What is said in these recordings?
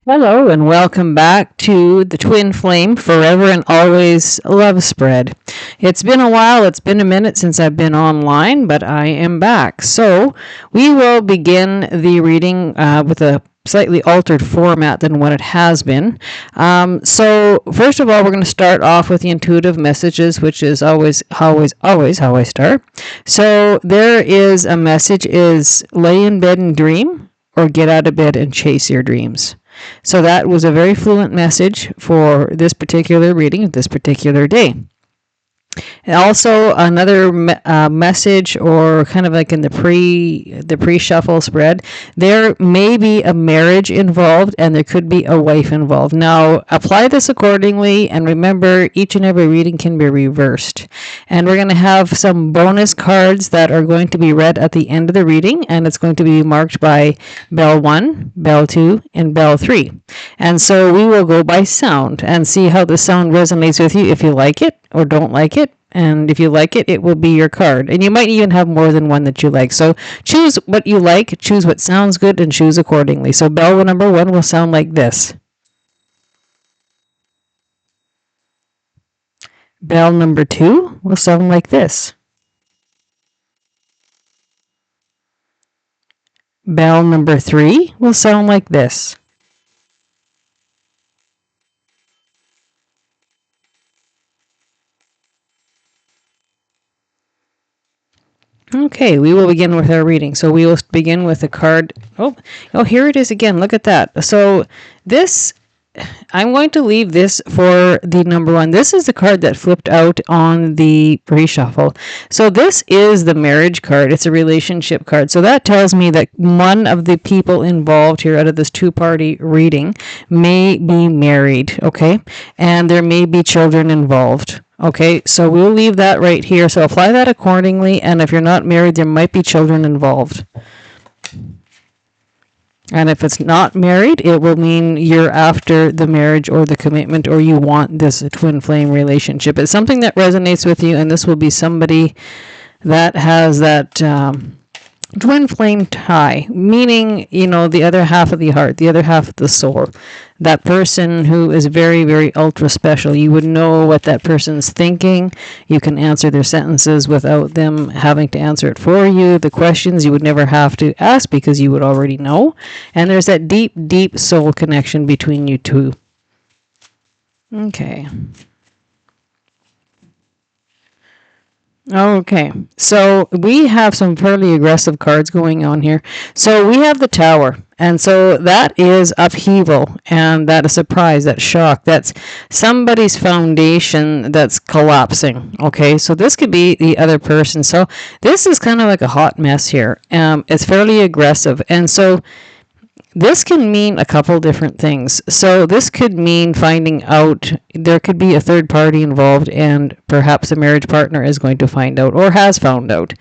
Hello and welcome back to the Twin Flame Forever and Always Love Spread. It's been a while, it's been a minute since I've been online, but I am back. So we will begin the reading with a slightly altered format than what it has been. So first of all, we're going to start off with the intuitive messages, which is always how I start. So there is a message is lay in bed and dream or get out of bed and chase your dreams. So that was a very fluent message for this particular reading, this particular day. And also another message, or kind of like in the pre-shuffle spread, there may be a marriage involved and there could be a wife involved. Now apply this accordingly, and remember each and every reading can be reversed. And we're going to have some bonus cards that are going to be read at the end of the reading, and it's going to be marked by bell 1, bell 2, and bell 3. And so we will go by sound and see how the sound resonates with you, if you like it or don't like it. And if you like it, it will be your card. And you might even have more than one that you like. So choose what you like, choose what sounds good, and choose accordingly. So bell number 1 will sound like this. Bell number 2 will sound like this. Bell number 3 will sound like this. Okay, we will begin with our reading. So we will begin with the card. Oh, here it is again. Look at that. So this, I'm going to leave this for the number 1. This is the card that flipped out on the pre-shuffle. So this is the marriage card. It's a relationship card. So that tells me that one of the people involved here out of this two-party reading may be married, okay? And there may be children involved. Okay, so we'll leave that right here. So apply that accordingly. And if you're not married, there might be children involved. And if it's not married, it will mean you're after the marriage or the commitment, or you want this twin flame relationship. It's something that resonates with you, and this will be somebody that has that twin flame tie, meaning, the other half of the heart, the other half of the soul. That person who is very, very ultra special. You would know what that person's thinking. You can answer their sentences without them having to answer it for you. The questions you would never have to ask because you would already know. And there's that deep, deep soul connection between you two. Okay. Okay, so we have some fairly aggressive cards going on here. So we have the Tower, and so that is upheaval, and that is surprise, that's shock, that's somebody's foundation that's collapsing. Okay, so this could be the other person. So this is kind of like a hot mess here. It's fairly aggressive, and so this can mean a couple different things. So this could mean finding out there could be a third party involved, and perhaps a marriage partner is going to find out or has found out.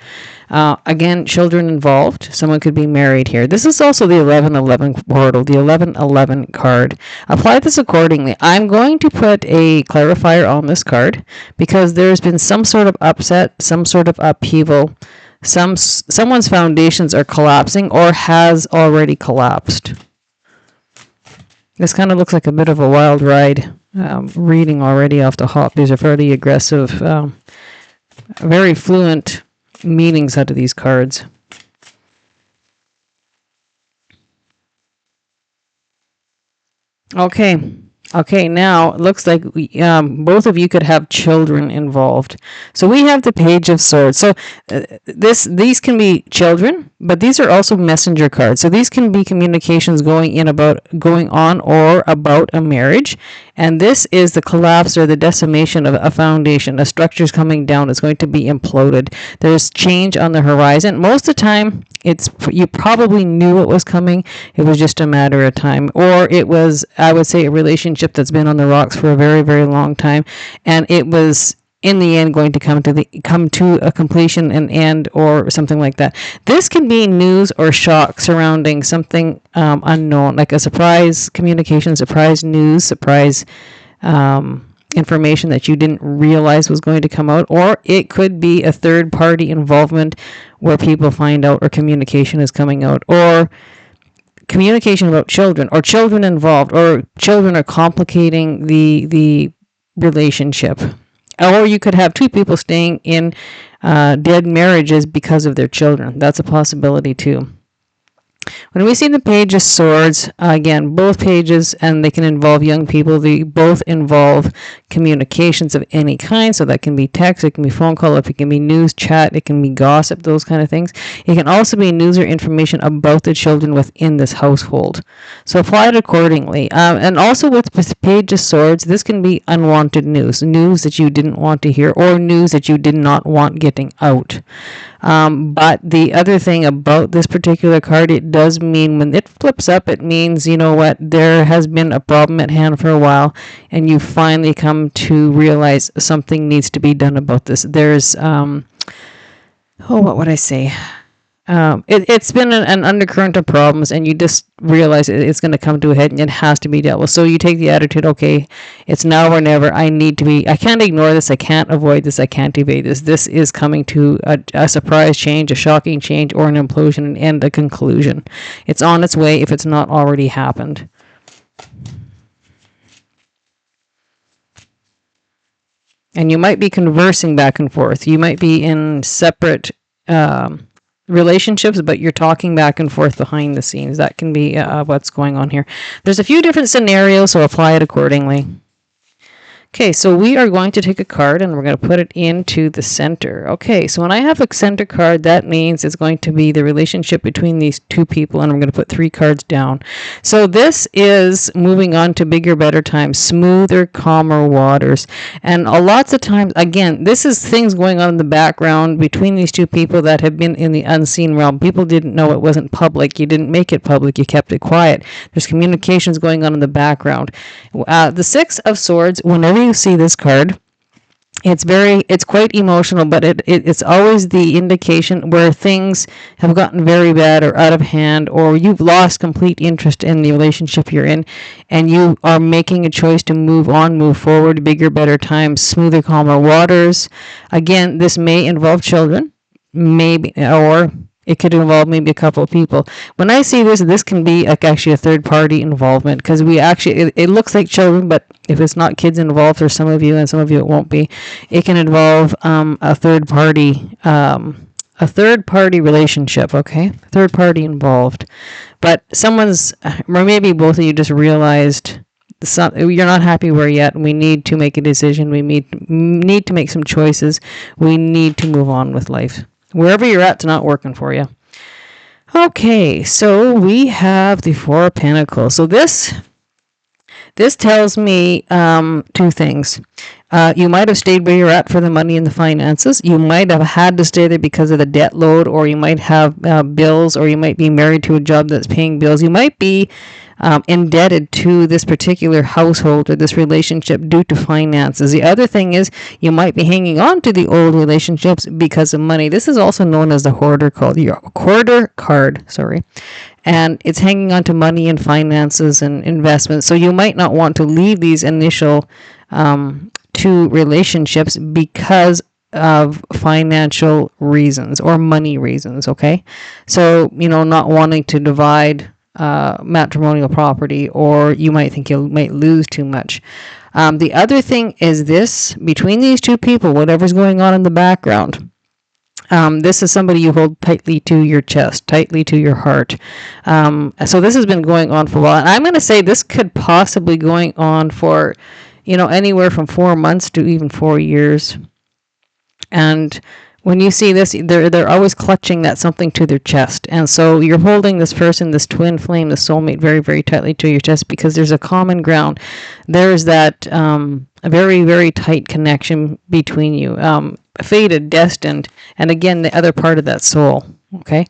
Again, children involved. Someone could be married here. This is also the 1111 portal, the 1111 card. Apply this accordingly. I'm going to put a clarifier on this card because there's been some sort of upset, some sort of upheaval. Someone's foundations are collapsing or has already collapsed. This kind of looks like a bit of a wild ride reading already off the hop. These are fairly aggressive, very fluent meanings out of these cards. Okay, now it looks like both of you could have children involved. So we have the Page of Swords. So these can be children, but these are also messenger cards. So these can be communications going on or about a marriage. And this is the collapse or the decimation of a foundation. A structure's coming down. It's going to be imploded. There's change on the horizon. Most of the time, you probably knew it was coming. It was just a matter of time. Or it was, I would say, a relationship that's been on the rocks for a very, very long time. And it was in the end going to come to a completion, an end, or something like that. This can be news or shock surrounding something unknown, like a surprise communication, surprise news, surprise information that you didn't realize was going to come out, or it could be a third party involvement where people find out or communication is coming out, or communication about children, or children involved, or children are complicating the relationship. Or you could have two people staying in dead marriages because of their children. That's a possibility too. When we see the Page of Swords, again, both pages, and they can involve young people. They both involve communications of any kind. So that can be text, it can be phone call, it can be news, chat, it can be gossip, those kind of things. It can also be news or information about the children within this household. So apply it accordingly. And also with Page of Swords, this can be unwanted news, news that you didn't want to hear, or news that you did not want getting out. But the other thing about this particular card, it does mean when it flips up, it means, you know what, there has been a problem at hand for a while, and you finally come to realize something needs to be done about this. There's, what would I say? It's been an undercurrent of problems, and you just realize it's going to come to a head and it has to be dealt with. So you take the attitude, okay, it's now or never. I can't ignore this. I can't avoid this. I can't evade this. This is coming to a surprise change, a shocking change, or an implosion and a conclusion. It's on its way if it's not already happened. And you might be conversing back and forth. You might be in separate relationships, but you're talking back and forth behind the scenes. That can be what's going on here. There's a few different scenarios, so apply it accordingly. Okay, so we are going to take a card and we're going to put it into the center. Okay, so when I have a center card, that means it's going to be the relationship between these two people, and I'm going to put 3 cards down. So this is moving on to bigger, better times, smoother, calmer waters. And lots of times, again, this is things going on in the background between these two people that have been in the unseen realm. People didn't know, it wasn't public. You didn't make it public. You kept it quiet. There's communications going on in the background. The 6 of Swords, whenever you see this card, it's quite emotional, but it's always the indication where things have gotten very bad or out of hand, or you've lost complete interest in the relationship you're in, and you are making a choice to move on, move forward, bigger, better times, smoother, calmer waters. Again, this may involve children, maybe, or it could involve maybe a couple of people. When I see this can be actually a third-party involvement, because it looks like children, but if it's not kids involved, for some of you, and some of you it won't be, it can involve a third-party relationship, okay? Third-party involved. But or maybe both of you just realized you're not happy where you're at, and we need to make a decision. We need to make some choices. We need to move on with life. Wherever you're at, it's not working for you. Okay, so we have the 4 of Pentacles. So this tells me 2 things. You might have stayed where you're at for the money and the finances. You might have had to stay there because of the debt load, or you might have bills, or you might be married to a job that's paying bills. You might be indebted to this particular household or this relationship due to finances. The other thing is you might be hanging on to the old relationships because of money. This is also known as the hoarder card, and it's hanging on to money and finances and investments. So you might not want to leave these initial 2 relationships because of financial reasons or money reasons, okay? So, not wanting to divide matrimonial property, or you might think you might lose too much. The other thing is this, between these 2 people, whatever's going on in the background, this is somebody you hold tightly to your chest, tightly to your heart. So this has been going on for a while. And I'm going to say this could possibly going on for, anywhere from 4 months to even 4 years. And when you see this, they're always clutching that something to their chest. And so you're holding this person, this twin flame, the soulmate, very, very tightly to your chest, because there's a common ground. There's that a very, very tight connection between you, fated, destined, and again, the other part of that soul. Okay,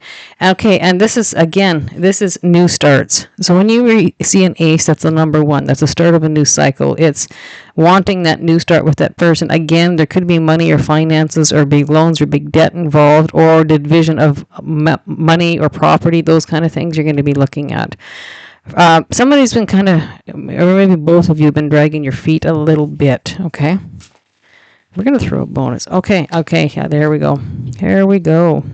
and this is new starts. So when you see an ace, that's the number 1. That's the start of a new cycle. It's wanting that new start with that person. Again, there could be money or finances or big loans or big debt involved, or the division of money or property, those kind of things you're going to be looking at. Somebody's been or maybe both of you have been dragging your feet a little bit, okay? We're going to throw a bonus. Okay, yeah, there we go.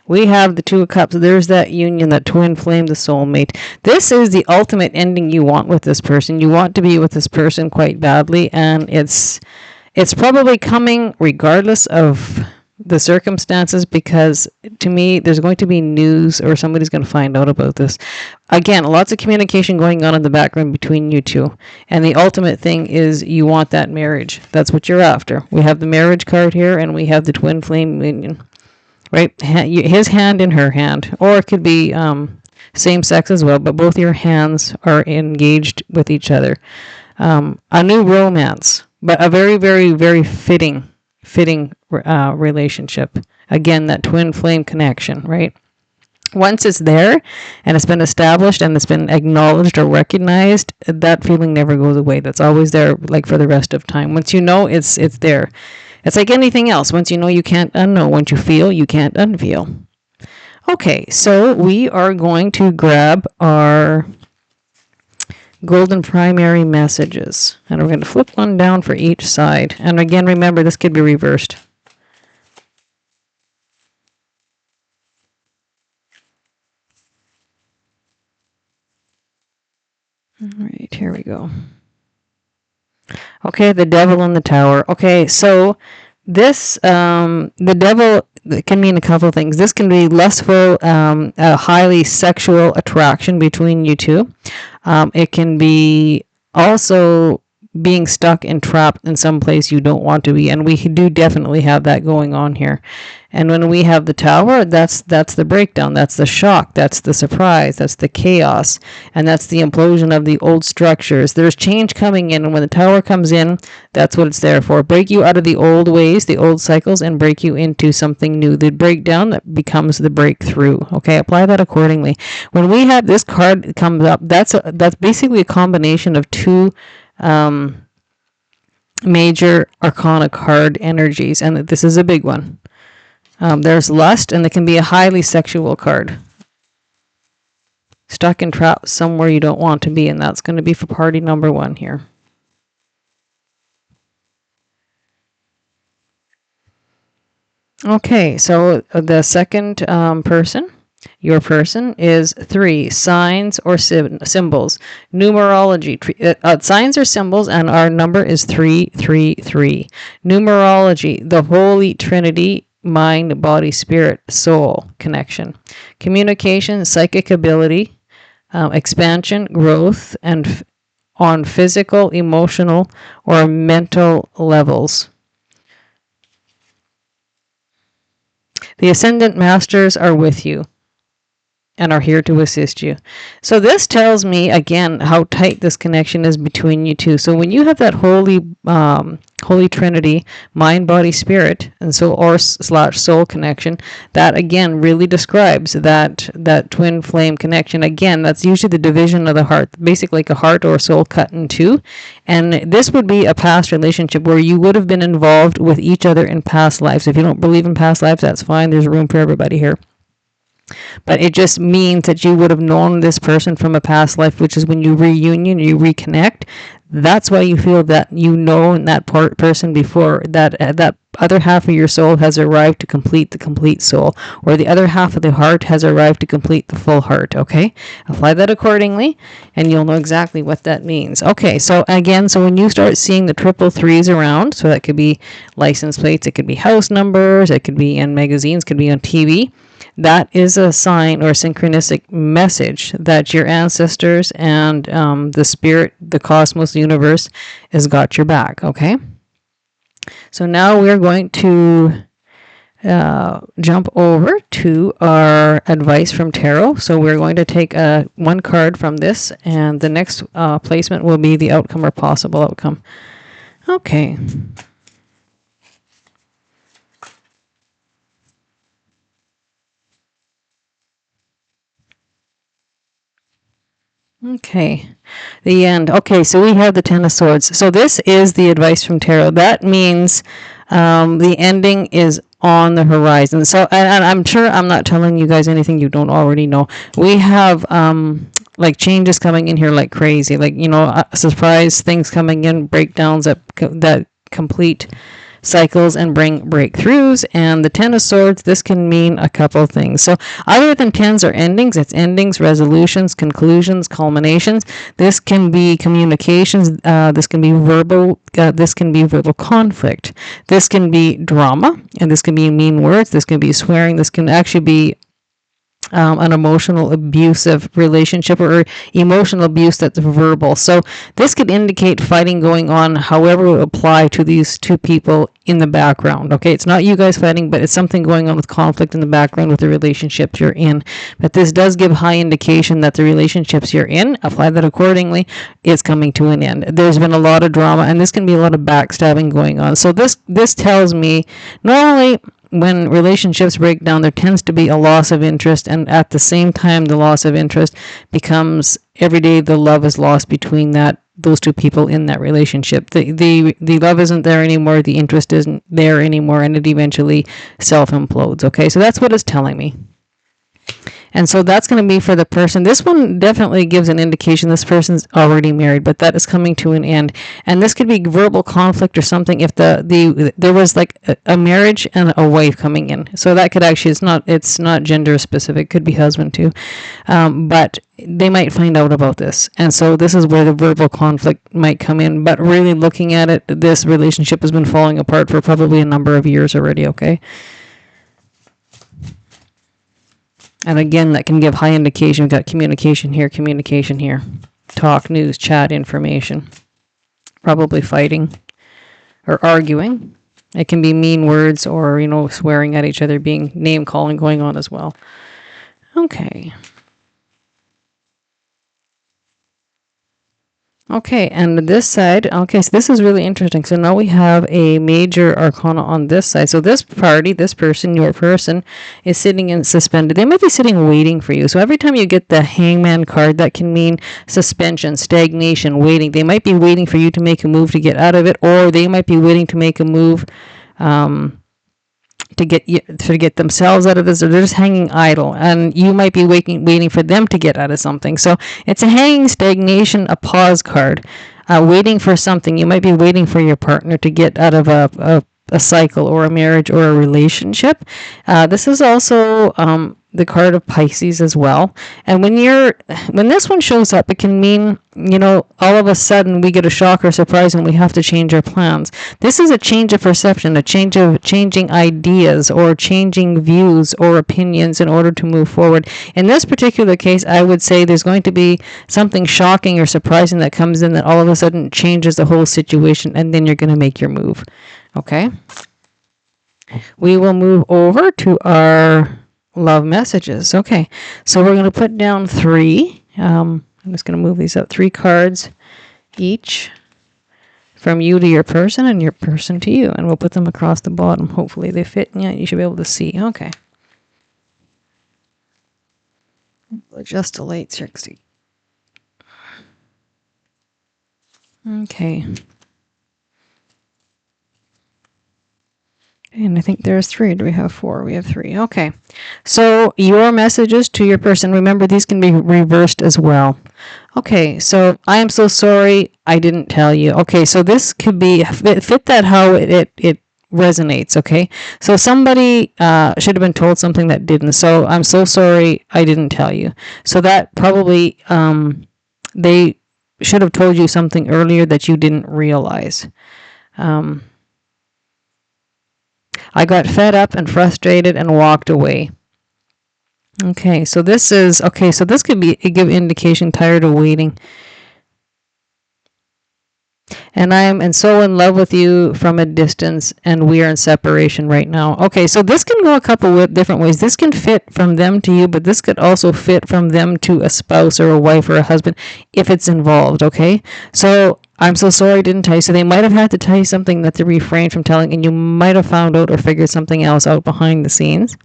We have the Two of Cups. There's that union, that twin flame, the soulmate. This is the ultimate ending you want with this person. You want to be with this person quite badly, and it's probably coming regardless of the circumstances, because to me there's going to be news or somebody's going to find out about this. Again, lots of communication going on in the background between you two, and the ultimate thing is you want that marriage. That's what you're after. We have the marriage card here, and we have the twin flame union, right? His hand in her hand, or it could be same sex as well, but both your hands are engaged with each other. A new romance, but a very, very, very fitting relationship. Again, that twin flame connection, right? Once it's there and it's been established and it's been acknowledged or recognized, that feeling never goes away. That's always there, like for the rest of time. Once you know, it's there. It's like anything else. Once you know, you can't unknow. Once you feel, you can't unfeel. Okay, so we are going to grab our golden primary messages, and we're going to flip one down for each side. And again, remember, this could be reversed. All right, here we go. Okay, the devil in the tower. Okay, so this, the devil can mean a couple of things. This can be lustful, a highly sexual attraction between you two. It can be also being stuck and trapped in some place you don't want to be, and we do definitely have that going on here. And when we have the tower, that's the breakdown, that's the shock, that's the surprise, that's the chaos, and that's the implosion of the old structures. There's change coming in, and when the tower comes in, that's what it's there for. Break you out of the old ways, the old cycles, and break you into something new. The breakdown that becomes the breakthrough. Okay, apply that accordingly. When we have this card comes up, that's basically a combination of two major arcana card energies, and this is a big one. There's lust, and it can be a highly sexual card. Stuck and trapped somewhere you don't want to be, and that's going to be for party number one here. Okay, so the second person, your person, is 3 signs or symbols. Numerology, signs or symbols, and our number is 333. Numerology, the Holy Trinity, mind, body, spirit, soul connection. Communication, psychic ability, expansion, growth, and on physical, emotional, or mental levels. The Ascendant Masters are with you and are here to assist you. So this tells me, again, how tight this connection is between you two. So when you have that Holy Trinity, mind, body, spirit, and soul connection, that again really describes that twin flame connection. Again, that's usually the division of the heart, basically like a heart or a soul cut in two. And this would be a past relationship where you would have been involved with each other in past lives. If you don't believe in past lives, that's fine. There's room for everybody here. But it just means that you would have known this person from a past life, which is when you reunion, you reconnect. That's why you feel that you know that person before, that other half of your soul has arrived to complete the complete soul, or the other half of the heart has arrived to complete the full heart. Okay, apply that accordingly, and you'll know exactly what that means. Okay, so again, so when you start seeing the 333s around, so that could be license plates, it could be house numbers, it could be in magazines, could be on TV. That is a sign or a synchronistic message that your ancestors and the spirit, the cosmos, the universe has got your back, okay? So now we're going to jump over to our advice from tarot. So we're going to take one card from this, and the next placement will be the outcome or possible outcome. Okay. Okay, the end. Okay, so we have the Ten of Swords. So this is the advice from tarot. That means the ending is on the horizon. So, and I'm sure I'm not telling you guys anything you don't already know. We have like changes coming in here like crazy. Like, surprise things coming in, breakdowns that complete cycles and bring breakthroughs. And the Ten of Swords, this can mean a couple things. So other than tens or endings, it's endings, resolutions, conclusions, culminations. This can be communications. This can be verbal. This can be verbal conflict. This can be drama, and this can be mean words. This can be swearing. This can actually be an emotional abusive relationship or emotional abuse that's verbal. So this could indicate fighting going on, however it would apply to these two people in the background. Okay, it's not you guys fighting, but it's something going on with conflict in the background with the relationships you're in. But this does give high indication that the relationships you're in, apply that accordingly, is coming to an end. There's been a lot of drama, and this can be a lot of backstabbing going on. So this tells me normally when relationships break down, there tends to be a loss of interest, and at the same time, the loss of interest becomes every day the love is lost between those two people in that relationship. The love isn't there anymore, the interest isn't there anymore, and it eventually self-implodes. Okay, so that's what it's telling me. And so that's going to be for the person. This one definitely gives an indication this person's already married, but that is coming to an end. And this could be verbal conflict or something if there was like a marriage and a wife coming in. So that could actually, it's not gender specific, could be husband too. But they might find out about this. And so this is where the verbal conflict might come in. But really looking at it, this relationship has been falling apart for probably a number of years already, okay? And again, that can give high indication. We've got communication here, talk, news, chat, information. Probably fighting or arguing. It can be mean words or, swearing at each other, being name calling going on as well. Okay. Okay, and this side, okay, so this is really interesting. So now we have a major arcana on this side. So this party, this person, your person, is sitting in suspended. They might be sitting waiting for you. So every time you get the Hangman card, that can mean suspension, stagnation, waiting. They might be waiting for you to make a move to get out of it, or they might be waiting to make a move to get themselves out of this, or they're just hanging idle, and you might be waiting for them to get out of something. So it's a hanging, stagnation, a pause card, waiting for something. You might be waiting for your partner to get out of a cycle or a marriage or a relationship. This is also the card of Pisces as well. And when this one shows up, it can mean, all of a sudden we get a shock or surprise and we have to change our plans. This is a change of perception, a changing ideas or changing views or opinions in order to move forward. In this particular case, I would say there's going to be something shocking or surprising that comes in that all of a sudden changes the whole situation, and then you're going to make your move. Okay? We will move over to our love messages. Okay, so we're going to put down 3. I'm just going to move these up. 3 cards each from you to your person and your person to you. And we'll put them across the bottom. Hopefully they fit. Yeah, you should be able to see. Okay. We'll adjust the lights here. Okay. And I think there's 3. Do we have 4? We have 3. Okay. So your messages to your person, remember these can be reversed as well. Okay, so I am so sorry I didn't tell you. Okay, so this could be, fit that how it resonates, okay? So somebody should have been told something that didn't. So I'm so sorry I didn't tell you. So that probably, they should have told you something earlier that you didn't realize. I got fed up and frustrated and walked away. Okay, so this could be give indication tired of waiting. And I'm so in love with you from a distance, and we are in separation right now. Okay, so this can go a couple of different ways. This can fit from them to you, but this could also fit from them to a spouse or a wife or a husband if it's involved, okay? So I'm so sorry I didn't tell you. So they might have had to tell you something that they refrained from telling, and you might have found out or figured something else out behind the scenes.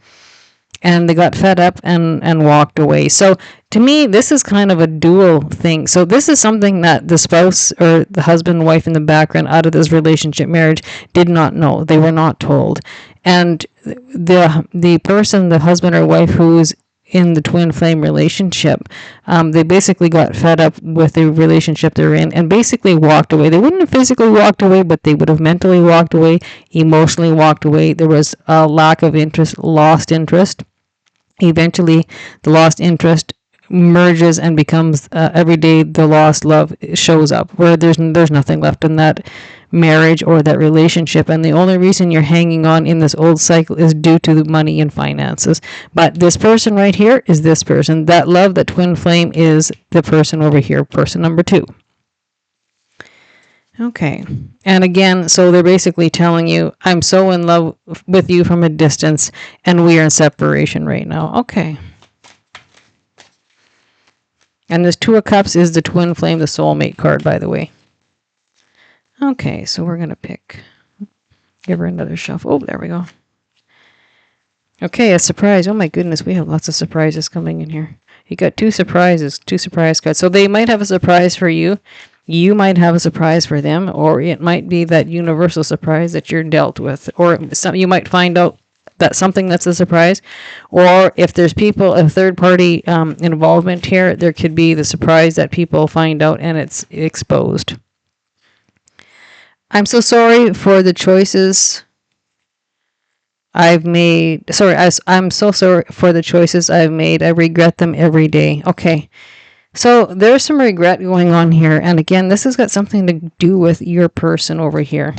And they got fed up and walked away. So to me, this is kind of a dual thing. So this is something that the spouse or the husband and wife in the background out of this relationship, marriage, did not know. They were not told. And the person, the husband or wife who's in the twin flame relationship. They basically got fed up with the relationship they're in and basically walked away. They wouldn't have physically walked away, but they would have mentally walked away, emotionally walked away. There was a lack of interest, lost interest. Eventually, the lost interest merges and becomes every day the lost love shows up, where there's nothing left in that marriage or that relationship, and the only reason you're hanging on in this old cycle is due to the money and finances. But this person right here is this person. That love, that twin flame, is the person over here, person number 2. Okay. And again, so they're basically telling you, I'm so in love with you from a distance, and we are in separation right now. Okay. And this 2 of Cups is the twin flame, the soulmate card, by the way. Okay, so we're going to give her another shuffle. Oh, there we go. Okay, a surprise. Oh my goodness, we have lots of surprises coming in here. You got 2 surprises, 2 surprise cards. So they might have a surprise for you. You might have a surprise for them, or it might be that universal surprise that you're dealt with, or you might find out that something that's a surprise, or if there's a third party involvement here, there could be the surprise that people find out and it's exposed. I'm so sorry for the choices I've made. I'm so sorry for the choices I've made. I regret them every day. Okay. So there's some regret going on here. And again, this has got something to do with your person over here.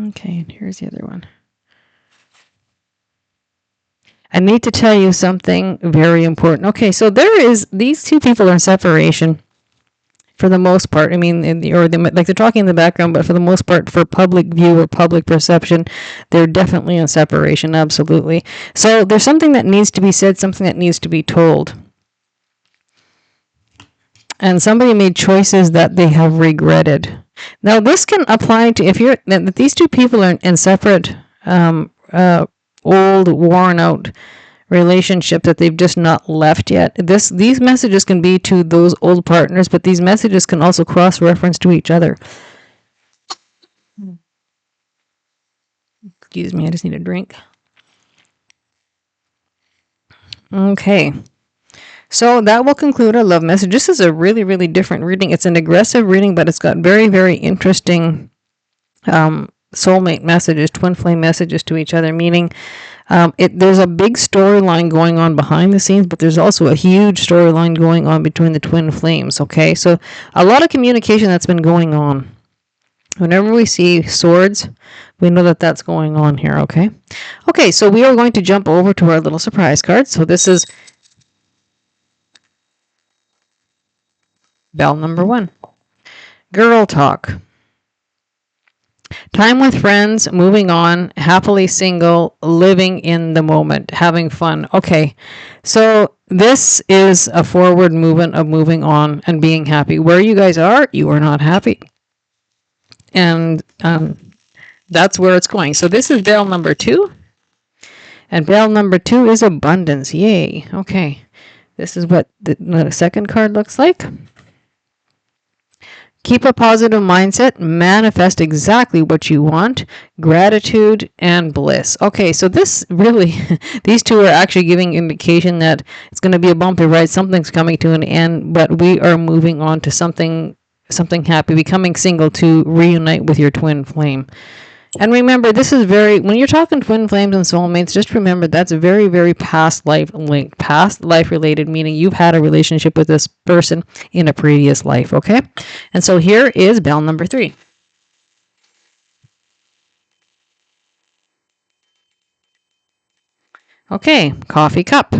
Okay, and here's the other one. I need to tell you something very important. Okay, so these 2 people are in separation for the most part. I mean, like they're talking in the background, but for the most part, for public view or public perception, they're definitely in separation, absolutely. So there's something that needs to be said, something that needs to be told. And somebody made choices that they have regretted. Now, this can apply to these 2 people are in separate, old, worn out relationship that they've just not left yet. These messages can be to those old partners, but these messages can also cross-reference to each other. Excuse me, I just need a drink. Okay. So that will conclude our love message. This is a really, really different reading. It's an aggressive reading, but it's got very, very interesting soulmate messages, twin flame messages to each other, meaning there's a big storyline going on behind the scenes, but there's also a huge storyline going on between the twin flames, okay? So a lot of communication that's been going on. Whenever we see swords, we know that that's going on here, okay? Okay, so we are going to jump over to our little surprise card. So this is bell number 1. Girl talk. Time with friends, moving on, happily single, living in the moment, having fun. Okay, so this is a forward movement of moving on and being happy. Where you guys are, you are not happy. And that's where it's going. So this is bell number 2. And bell number 2 is abundance. Yay. Okay, this is what the second card looks like. Keep a positive mindset, manifest exactly what you want, gratitude and bliss. Okay, so this really, these 2 are actually giving indication that it's going to be a bumpy ride. Something's coming to an end, but we are moving on to something happy, becoming single to reunite with your twin flame. And remember, this is when you're talking twin flames and soulmates, just remember that's very, very past life linked, past life related, meaning you've had a relationship with this person in a previous life, okay? And so here is bell number 3. Okay, coffee cup.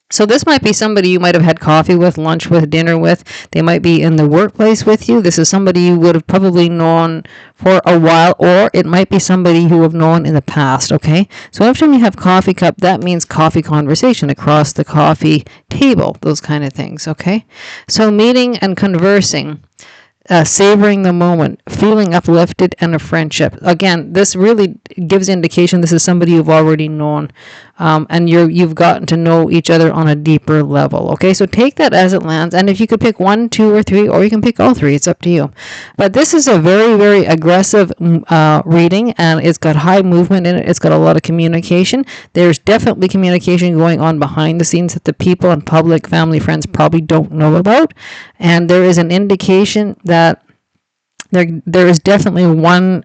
So this might be somebody you might have had coffee with, lunch with, dinner with. They might be in the workplace with you. This is somebody you would have probably known for a while, or it might be somebody you have known in the past, okay? So every time you have coffee cup, that means coffee conversation across the coffee table, those kind of things, okay? So meeting and conversing. Savoring the moment, feeling uplifted, and a friendship. Again, this really gives indication this is somebody you've already known. and you've gotten to know each other on a deeper level. Okay, so take that as it lands, and if you could pick 1, 2, or 3, or you can pick all 3, it's up to you. But this is a very, very aggressive reading, and it's got high movement in it. It's got a lot of communication. There's definitely communication going on behind the scenes that the people and public, family, friends probably don't know about, and there is an indication that there is definitely one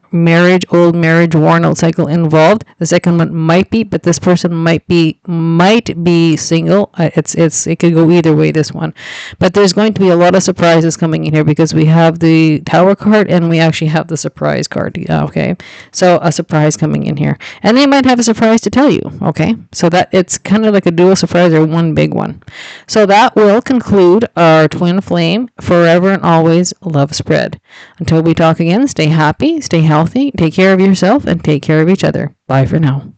old marriage, worn out cycle involved. The second one might be, but this person might be single. It could go either way, this one. But there's going to be a lot of surprises coming in here because we have the Tower card and we actually have the surprise card. Okay, so a surprise coming in here, and they might have a surprise to tell you. Okay, so that it's kind of like a dual surprise or one big one. So that will conclude our twin flame forever and always love spread. Until we talk again, stay happy, stay healthy, take care of yourself, and take care of each other. Bye for now.